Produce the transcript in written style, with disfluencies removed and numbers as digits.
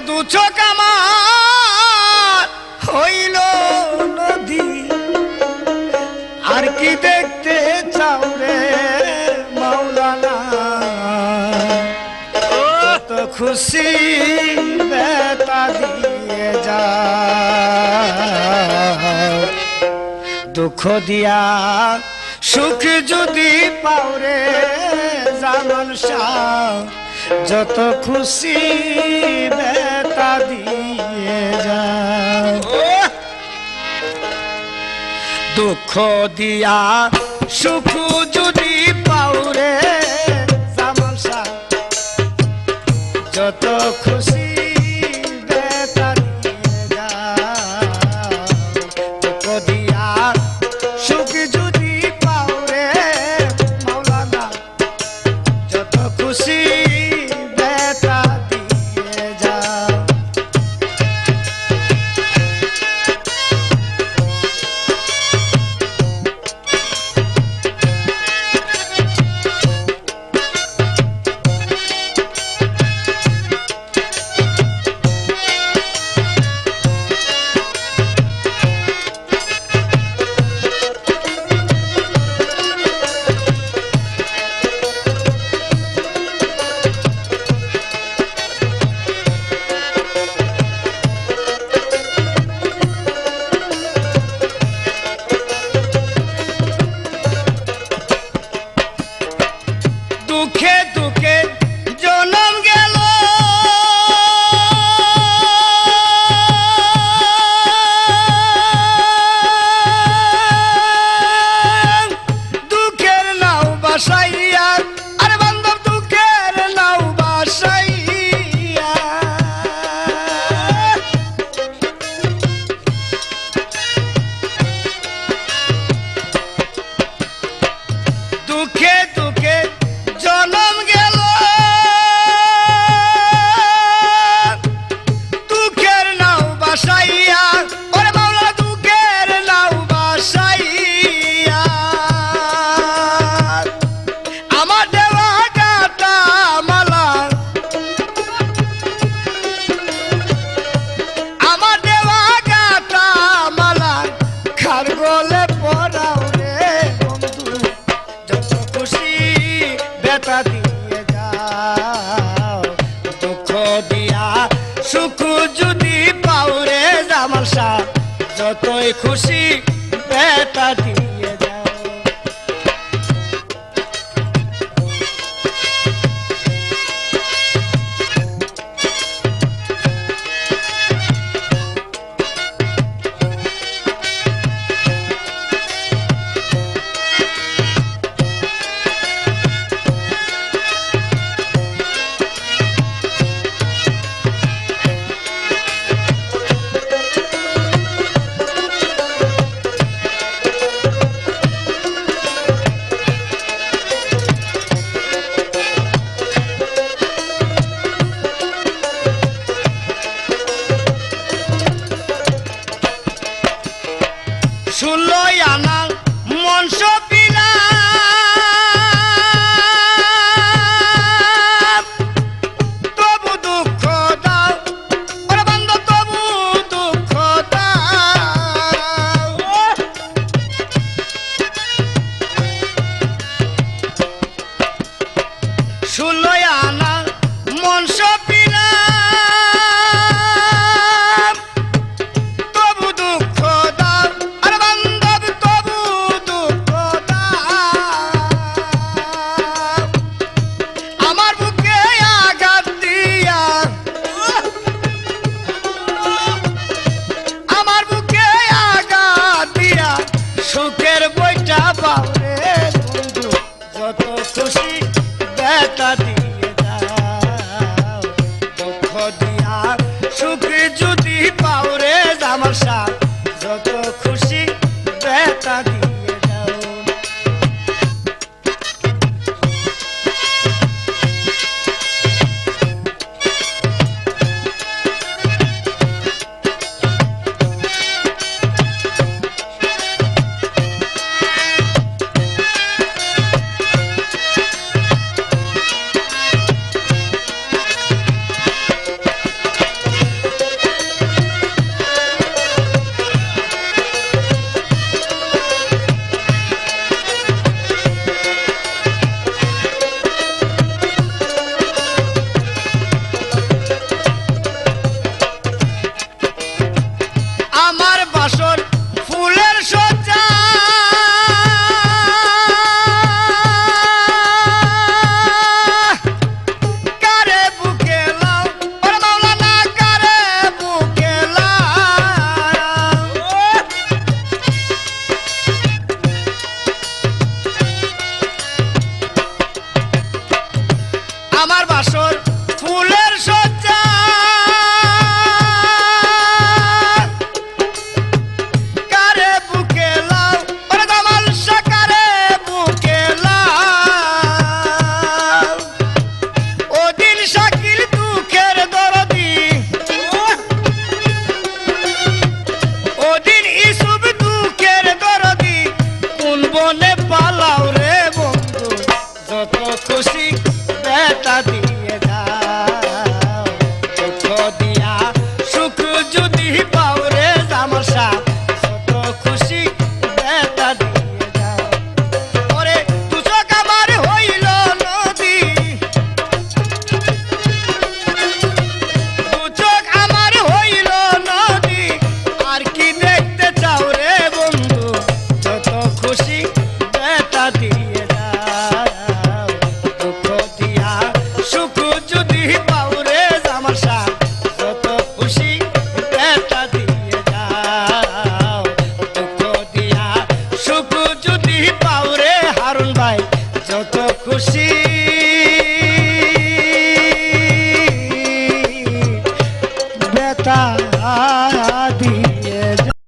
দু চোখ আমার হইল নদী, আর কি দেখতে চাও রে মাওলানা? কত খুশি বেতা দিয়ে যা, দুঃখ দিয়া সুখ যদি পাও রে জামান শাহ, যত খুশি বেতা দিয়ে যা। দুঃখ দিয়া সুখ যদি পাও রে জামান শাহ, যত খুশি বেতা দিয়ে যা। দুঃখ দিয়া সুখ যদি পাও রে মাওলানা, যত খুশি দুঃখে দুঃখে জনম গেল, দুঃখের নাও বাসাইয়া, আরে বান্ধব দুঃখের নাও বাসাইয়া। দুঃখে দুঃখে জনম গেল, দুঃখের নাও বাসাইয়া, ওরে মাওলা দুঃখের নাও বাসাইয়া। আমার দেওয়া গাটা মালা, আমার দেওয়া গাটা মালা খার গলে পড়াও রে বন্ধু, যত খুশি বেতা দিয়ে যাও। দুঃখ দিয়া সুখ যদি পাও রে জামাল শাহ, যতই খুশি বেতা দিয়ে যাও। ষোলোই আনা মন সপিলাম, তবু দুঃখ দাও ওরে বান্ধব, তবু দুঃখ দাও। ষোলোই আনা মন সপিলাম, তবু দুঃখ দাও, আরে বান্ধব তবু দুঃখ দাও। আমার বুকে আঘাত দিয়া, আমার বুকে আঘাত দিয়া সুখের বইটা পাও রে বন্ধু, যত খুশি বেতা দিয়ে যাও। দুঃখ দিয়া সুখ যদি পাও রে জামাল শাহ, যত খুশি বেতা দিয়ে যাও। যত খুশি